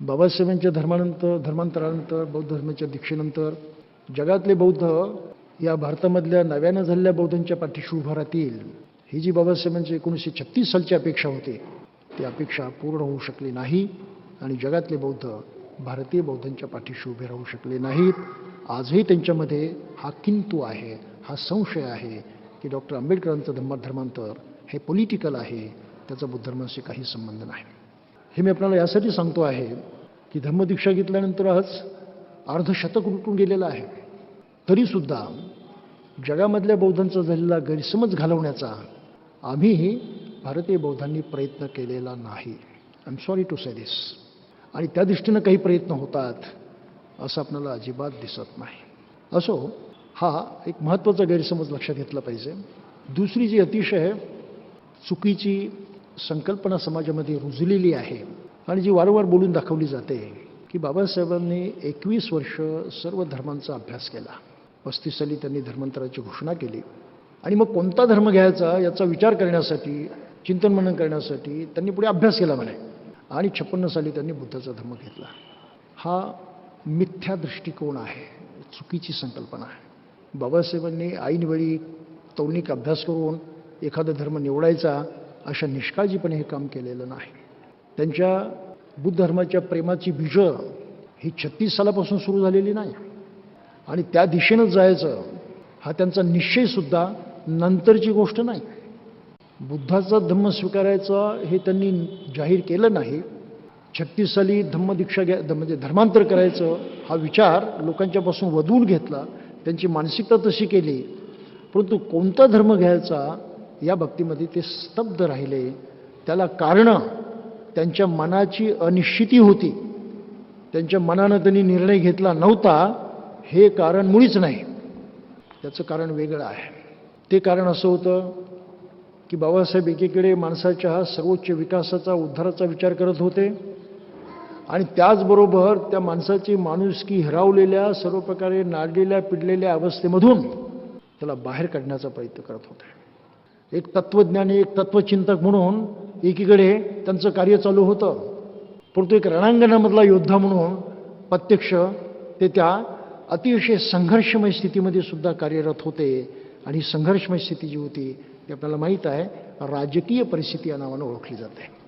बाबासाहेबांच्या धर्मांतरानंतर बौद्ध धर्माच्या दीक्षेनंतर जगातले बौद्ध या भारतामधल्या नव्यानं झालेल्या बौद्धांच्या पाठीशी उभं राहतील, ही जी बाबासाहेबांची 1936 सालची अपेक्षा होती ती अपेक्षा पूर्ण होऊ शकली नाही आणि जगातले बौद्ध भारतीय बौद्धांच्या पाठीशी उभे राहू शकले नाहीत. आजही त्यांच्यामध्ये हा किंतु आहे, हा संशय आहे की डॉक्टर आंबेडकरांचं धर्मांतर हे पॉलिटिकल आहे, त्याचा बुद्ध धर्माशी काही संबंध नाही. हे मी आपल्याला यासाठी सांगतो आहे की धम्मदीक्षा घेतल्यानंतर आज अर्धशतक उलटून गेलेलं आहे, तरीसुद्धा जगामधल्या बौद्धांचा झालेला गैरसमज घालवण्याचा आम्ही भारतीय बौद्धांनी प्रयत्न केलेला नाही. आय एम सॉरी टू से दिस. आणि त्या दृष्टीनं काही प्रयत्न होतात असं आपल्याला अजिबात दिसत नाही. असो, हा एक महत्त्वाचा गैरसमज लक्षात घेतला पाहिजे. दुसरी जी अतिशय चुकीची संकल्पना समाजामध्ये रुजलेली आहे आणि जी वारंवार बोलून दाखवली जाते की बाबासाहेबांनी 21 वर्ष सर्व धर्मांचा अभ्यास केला. 35 साली त्यांनी धर्मांतराची घोषणा केली आणि मग कोणता धर्म घ्यायचा याचा विचार करण्यासाठी, चिंतन मनन करण्यासाठी त्यांनी पुढे अभ्यास केला म्हणे आणि 56 साली त्यांनी बुद्धाचा धर्म घेतला. हा मिथ्या दृष्टिकोन आहे, चुकीची संकल्पना आहे. बाबासाहेबांनी ऐनवेळी तौलनिक अभ्यास करून एखादा धर्म निवडायचा अशा निष्काळजीपणे हे काम केलेलं नाही. त्यांच्या बुद्ध धर्माच्या प्रेमाची बीजं ही 36 सालापासून सुरू झालेली नाही आणि त्या दिशेनंच जायचं हा त्यांचा निश्चयसुद्धा नंतरची गोष्ट नाही. बुद्धाचा धम्म स्वीकारायचा हे त्यांनी जाहीर केलं नाही. 36 साली धम्मदीक्षा म्हणजे धर्मांतर करायचं हा विचार लोकांच्यापासून वदवून घेतला, त्यांची मानसिकता तशी केली, परंतु कोणता धर्म घ्यायचा या बाबतीमध्ये ते स्तब्ध राहिले. त्याला कारणं त्यांच्या मनाची अनिश्चिती होती. त्यांच्या मनानं त्यांनी निर्णय घेतला नव्हता हे कारण मुळीच नाही. त्याचं कारण वेगळं आहे. ते कारण असं होतं की बाबासाहेब एकीकडे माणसाच्या सर्वोच्च विकासाचा, उद्धाराचा विचार करत होते आणि त्याचबरोबर त्या माणसाची माणुसकी हिरावलेल्या, सर्व प्रकारे नाडलेल्या, पिडलेल्या अवस्थेमधून त्याला बाहेर काढण्याचा प्रयत्न करत होते. एक तत्त्वज्ञानी, एक तत्त्वचिंतक म्हणून एकीकडे त्यांचं कार्य चालू होतं, परंतु एक रणांगणामधला योद्धा म्हणून प्रत्यक्ष ते त्या अतिशय संघर्षमय स्थितीमध्ये सुद्धा कार्यरत होते. आणि संघर्षमय स्थिती जी होती ती आपल्याला माहीत आहे, राजकीय परिस्थिती या नावानं ओळखली जाते.